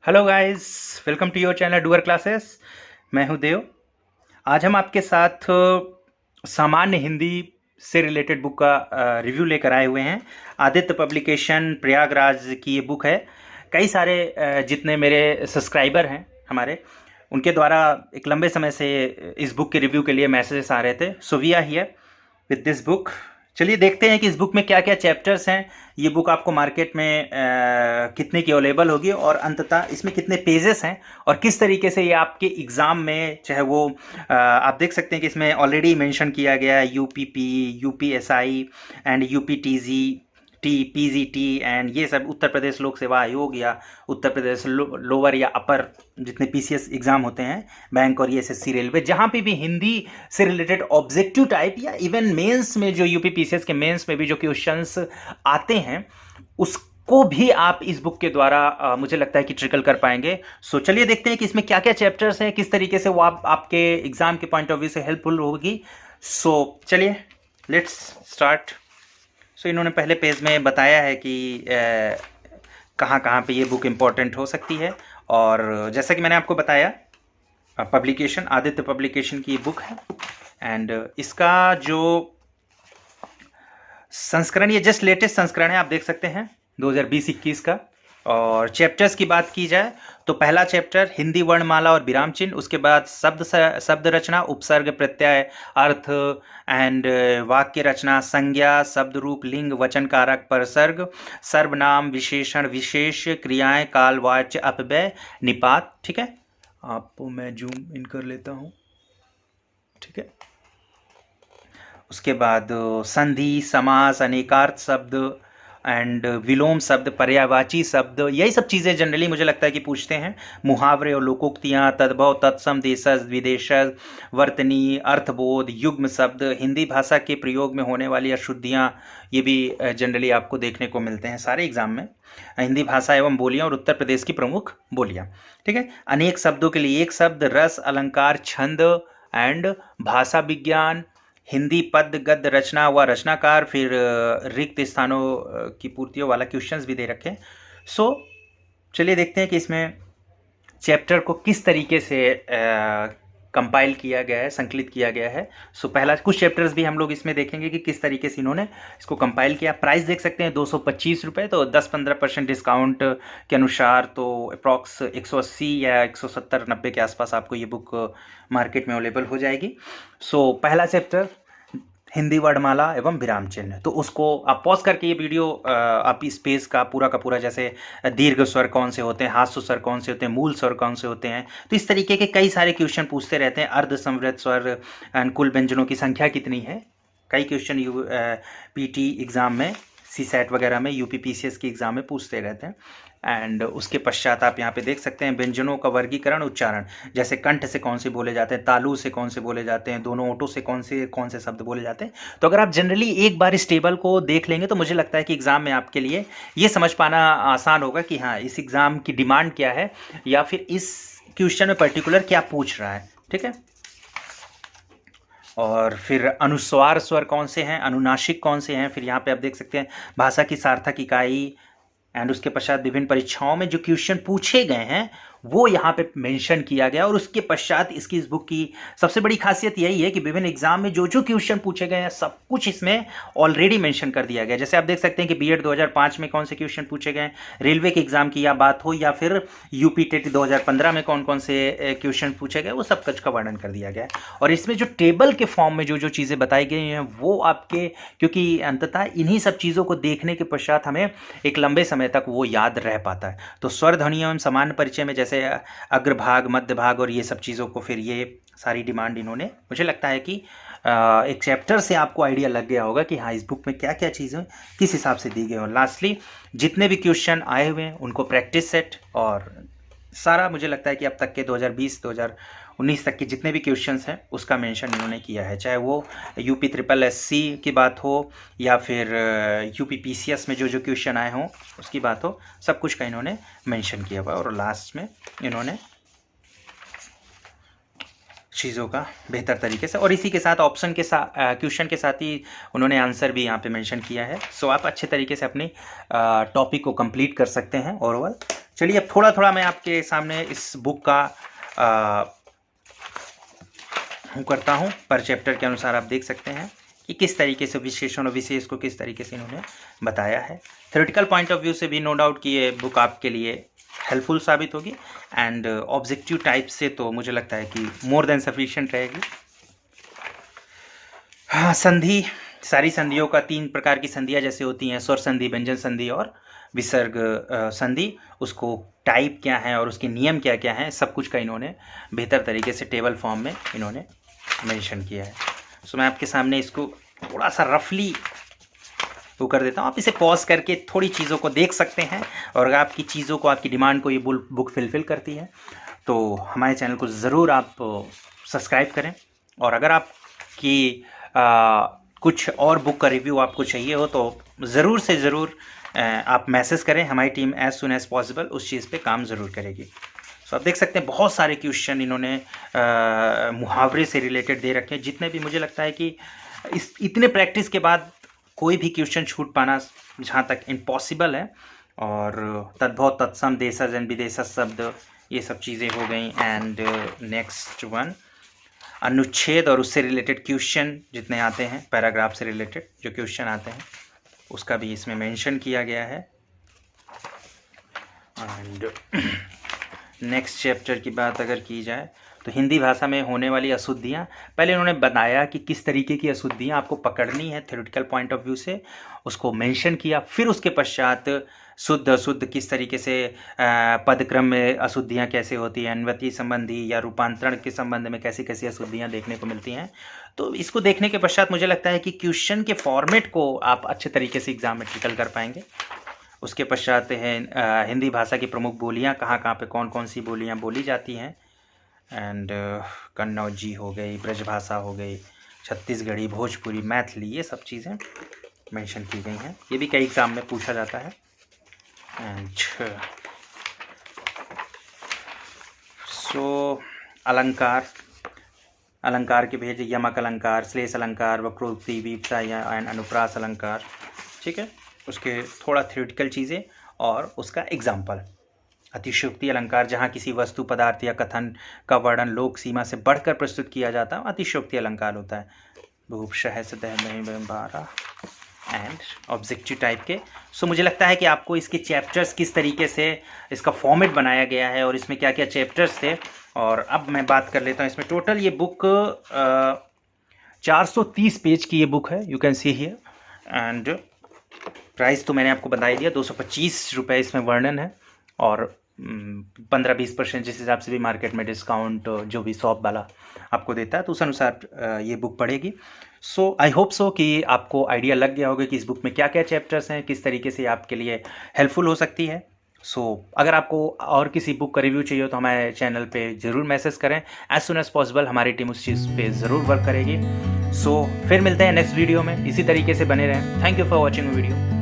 Hello guys, welcome to your channel Doer classes. मैं हूं देव। आज हम आपके साथ सामान्य हिंदी से रिलेटेड बुक का रिव्यू लेकर आए हुए हैं। आदित्य पब्लिकेशन प्रयागराज की ये बुक है। कई सारे जितने मेरे सब्सक्राइबर हैं हमारे, उनके द्वारा एक लंबे समय से इस बुक के रिव्यू के लिए मैसेजेस आ रहे थे। So we are here with this book. चलिए देखते हैं कि इस बुक में क्या क्या चैप्टर्स हैं, ये बुक आपको मार्केट में कितने की अवेलेबल होगी और अंततः इसमें कितने पेजेस हैं और किस तरीके से ये आपके एग्ज़ाम में, चाहे वो आप देख सकते हैं कि इसमें ऑलरेडी मेंशन किया गया है UPP, UPSI and UPTG, PGT and ये सब उत्तर प्रदेश लोक सेवा आयोग या उत्तर प्रदेश लोअर या अपर जितने पीसीएस एग्ज़ाम होते हैं, बैंक और ये एसएससी रेलवे, जहाँ पे भी हिंदी से रिलेटेड ऑब्जेक्टिव टाइप या इवन मेंस में जो यूपी पीसीएस के मेंस में भी जो क्वेश्चंस आते हैं उसको भी आप इस बुक के द्वारा मुझे लगता है कि ट्रिकल कर पाएंगे। सो चलिए देखते हैं कि इसमें क्या क्या चैप्टर्स हैं, किस तरीके से वो आपके एग्ज़ाम के पॉइंट ऑफ व्यू से हेल्पफुल होगी। सो चलिए लेट्स स्टार्ट। सो इन्होंने पहले पेज में बताया है कि कहाँ कहाँ पे ये बुक इम्पोर्टेंट हो सकती है। और जैसा कि मैंने आपको बताया, पब्लिकेशन आदित्य पब्लिकेशन की बुक है एंड इसका जो संस्करण, ये जस्ट लेटेस्ट संस्करण है, आप देख सकते हैं 2020-21 का। और चैप्टर्स की बात की जाए तो पहला चैप्टर हिंदी वर्णमाला और विराम चिन्ह, उसके बाद शब्द रचना, उपसर्ग, प्रत्यय, अर्थ एंड वाक्य रचना, संज्ञा, शब्द रूप, लिंग, वचन कारक, परसर्ग, सर्वनाम, विशेषण, विशेष, क्रियाएं, कालवाच्य, अपव्यय, निपात। ठीक है, आपको मैं जूम इन कर लेता हूँ। ठीक है, उसके बाद संधि, समास, अनेकार्थ शब्द एंड विलोम शब्द, पर्यायवाची शब्द, यही सब चीज़ें जनरली मुझे लगता है कि पूछते हैं। मुहावरे और लोकोक्तियाँ, तद्भव, तत्सम, देशज, विदेशज, वर्तनी, अर्थबोध, युग्म शब्द, हिंदी भाषा के प्रयोग में होने वाली अशुद्धियाँ, ये भी जनरली आपको देखने को मिलते हैं सारे एग्जाम में। हिंदी भाषा एवं बोलियाँ और उत्तर प्रदेश की प्रमुख बोलियाँ। ठीक है, अनेक शब्दों के लिए एक शब्द, रस, अलंकार, छंद एंड भाषा विज्ञान, हिंदी पद गद्य रचना व रचनाकार, फिर रिक्त स्थानों की पूर्तियों वाला क्वेश्चंस भी दे रखे हैं। सो चलिए देखते हैं कि इसमें चैप्टर को किस तरीके से कंपाइल किया गया है, संकलित किया गया है। सो पहला कुछ चैप्टर्स भी हम लोग इसमें देखेंगे कि किस तरीके से इन्होंने इसको कंपाइल किया। प्राइस देख सकते हैं 225 रुपये, तो 10-15% डिस्काउंट के अनुसार तो अप्रॉक्स 180 या 170-90 के आसपास आपको ये बुक मार्केट में अवेलेबल हो जाएगी। सो पहला चैप्टर हिंदी वर्णमाला एवं विराम चिन्ह, तो उसको आप पॉज करके ये वीडियो आप इस पेज का पूरा जैसे दीर्घ स्वर कौन से होते हैं, हास्य स्वर कौन से होते हैं, मूल स्वर कौन से होते हैं, तो इस तरीके के कई सारे क्वेश्चन पूछते रहते हैं। अर्ध संवृत स्वर, कुल व्यंजनों की संख्या कितनी है, कई क्वेश्चन पीटी एग्ज़ाम में, सीसैट वगैरह में, यूपी पीसीएस के एग्ज़ाम में पूछते रहते हैं। एंड उसके पश्चात आप यहाँ पे देख सकते हैं व्यंजनों का वर्गीकरण, उच्चारण, जैसे कंठ से कौन से बोले जाते हैं, तालु से कौन से बोले जाते हैं, दोनों ओटों से कौन से शब्द बोले जाते हैं। तो अगर आप जनरली एक बार इस टेबल को देख लेंगे तो मुझे लगता है कि एग्ज़ाम में आपके लिए ये समझ पाना आसान होगा कि हाँ, इस एग्ज़ाम की डिमांड क्या है या फिर इस क्वेश्चन में पर्टिकुलर क्या पूछ रहा है। ठीक है, और फिर अनुस्वार स्वर कौन से हैं, अनुनासिक कौन से हैं, फिर यहाँ पे आप देख सकते हैं भाषा की सार्थक इकाई एंड उसके पश्चात विभिन्न परीक्षाओं में जो क्वेश्चन पूछे गए हैं वो यहाँ पे मेंशन किया गया। और उसके पश्चात इस बुक की सबसे बड़ी खासियत यही है कि विभिन्न एग्जाम में जो जो क्वेश्चन पूछे गए हैं सब कुछ इसमें ऑलरेडी मेंशन कर दिया गया। जैसे आप देख सकते हैं कि बीएड 2005 में कौन से क्वेश्चन पूछे गए, रेलवे के एग्जाम की या बात हो या फिर यूपी टेट 2015 में कौन कौन से क्वेश्चन पूछे गए, वो सब कुछ का वर्णन कर दिया गया है। और इसमें जो टेबल के फॉर्म में जो जो चीज़ें बताई गई हैं वो आपके, क्योंकि अंततः इन्हीं सब चीज़ों को देखने के पश्चात हमें एक लंबे समय तक वो याद रह पाता है। तो स्वर ध्वनियों एवं सामान्य परिचय में जैसे अग्रभाग, मध्य भाग और ये सब चीज़ों को, फिर ये सारी डिमांड इन्होंने, मुझे लगता है कि एक चैप्टर से आपको आइडिया लग गया होगा कि हाँ, इस बुक में क्या क्या चीज़ें किस हिसाब से दी गई। और लास्टली जितने भी क्वेश्चन आए हुए हैं उनको प्रैक्टिस सेट और सारा, मुझे लगता है कि अब तक के 2020-2019 तक के जितने भी क्वेश्चंस हैं उसका मेंशन इन्होंने किया है, चाहे वो यूपी ट्रिपल एससी की बात हो या फिर यूपी पीसीएस में जो जो क्वेश्चन आए हों उसकी बात हो, सब कुछ का इन्होंने मेंशन किया हुआ है। और लास्ट में इन्होंने चीज़ों का बेहतर तरीके से, और इसी के साथ ऑप्शन के साथ, क्वेश्चन के साथ ही उन्होंने आंसर भी यहाँ पे मेंशन किया है। सो आप अच्छे तरीके से अपनी टॉपिक को कंप्लीट कर सकते हैं ओवरऑल। चलिए अब थोड़ा थोड़ा मैं आपके सामने इस बुक का करता हूँ। पर चैप्टर के अनुसार आप देख सकते हैं कि किस तरीके से विशेषण और विशेष को किस तरीके से इन्होंने बताया है। थ्योरेटिकल पॉइंट ऑफ व्यू से भी नो डाउट कि ये बुक आपके लिए हेल्पफुल साबित होगी, एंड ऑब्जेक्टिव टाइप से तो मुझे लगता है कि मोर देन सफिशिएंट रहेगी। हाँ, संधि, सारी संधियों का 3 प्रकार की संधियाँ जैसे होती हैं, स्वर संधि, व्यंजन संधि और विसर्ग संधि, उसको टाइप क्या है और उसके नियम क्या क्या हैं, सब कुछ का इन्होंने बेहतर तरीके से टेबल फॉर्म में इन्होंने मेंशन किया है। सो मैं आपके सामने इसको थोड़ा सा रफली वो कर देता हूँ। आप इसे पॉज करके थोड़ी चीज़ों को देख सकते हैं, और अगर आपकी चीज़ों को, आपकी डिमांड को ये बुक फुलफिल करती है तो हमारे चैनल को ज़रूर आप सब्सक्राइब करें। और अगर आपकी कुछ और बुक का रिव्यू आपको चाहिए हो तो ज़रूर से ज़रूर आप मैसेज करें, हमारी team as soon as possible उस चीज़ पे काम ज़रूर करेगी। सो आप देख सकते हैं बहुत सारे क्वेश्चन इन्होंने मुहावरे से रिलेटेड दे रखे हैं, जितने भी मुझे लगता है कि इतने प्रैक्टिस के बाद कोई भी क्वेश्चन छूट पाना जहाँ तक इम्पॉसिबल है। और तद्भव, तत्सम, देशज एंड विदेशज शब्द, ये सब चीज़ें हो गई। एंड नेक्स्ट वन, अनुच्छेद और उससे रिलेटेड क्वेश्चन जितने आते हैं, पैराग्राफ से रिलेटेड जो क्वेश्चन आते हैं उसका भी इसमें मेंशन किया गया है। एंड नेक्स्ट चैप्टर की बात अगर की जाए तो हिंदी भाषा में होने वाली अशुद्धियाँ, पहले उन्होंने बताया कि किस तरीके की अशुद्धियाँ आपको पकड़नी है थ्योरेटिकल पॉइंट ऑफ व्यू से, उसको मेंशन किया। फिर उसके पश्चात शुद्ध अशुद्ध किस तरीके से, पदक्रम में अशुद्धियाँ कैसे होती हैं, अन्वति संबंधी या रूपांतरण के संबंध में कैसी कैसी अशुद्धियाँ देखने को मिलती हैं। तो इसको देखने के पश्चात मुझे लगता है कि क्वेश्चन के फॉर्मेट को आप अच्छे तरीके से एग्जामेट्रिकल कर पाएंगे। उसके पश्चात है हिंदी भाषा की प्रमुख बोलियाँ, कहाँ कहाँ पे कौन कौन सी बोलियाँ बोली जाती हैं। एंड कन्नौजी हो गई, ब्रजभाषा हो गई, छत्तीसगढ़ी, भोजपुरी, मैथिली, ये सब चीज़ें मेंशन की गई हैं। ये भी कई एग्ज़ाम में पूछा जाता है। एंड सो अलंकार, अलंकार के भेद, यमक अलंकार, श्लेष अलंकार, वक्रोक्ति, विवक्षा एंड अनुप्रास अलंकार, ठीक है। उसके थोड़ा थ्योरेटिकल चीज़ें और उसका एग्जाम्पल। अतिशयोक्ति अलंकार, जहाँ किसी वस्तु, पदार्थ या कथन का वर्णन लोक सीमा से बढ़कर प्रस्तुत किया जाता है, अतिशयोक्ति अलंकार होता है। भूपशः सतह एंड ऑब्जेक्टिव टाइप के। सो मुझे लगता है कि आपको इसके चैप्टर्स किस तरीके से इसका फॉर्मेट बनाया गया है और इसमें क्या क्या चैप्टर्स थे। और अब मैं बात कर लेता हूँ इसमें टोटल ये बुक 430 पेज की ये बुक है, you can see here. And price तो मैंने आपको बता ही दिया, 225 रुपये इसमें वर्णन है, और 15-20% जिस हिसाब से भी मार्केट में डिस्काउंट जो भी शॉप वाला आपको देता है तो उस अनुसार ये बुक पड़ेगी। सो आई होप सो कि आपको आइडिया लग गया होगा कि इस बुक में क्या क्या चैप्टर्स हैं, किस तरीके से आपके लिए हेल्पफुल हो सकती है। सो अगर आपको और किसी बुक का रिव्यू चाहिए तो हमारे चैनल पे ज़रूर मैसेज करें, एज सुन एज पॉसिबल हमारी टीम उस चीज़ पे ज़रूर वर्क करेगी। सो फिर मिलते हैं नेक्स्ट वीडियो में, इसी तरीके से बने रहें। Thank you for watching video.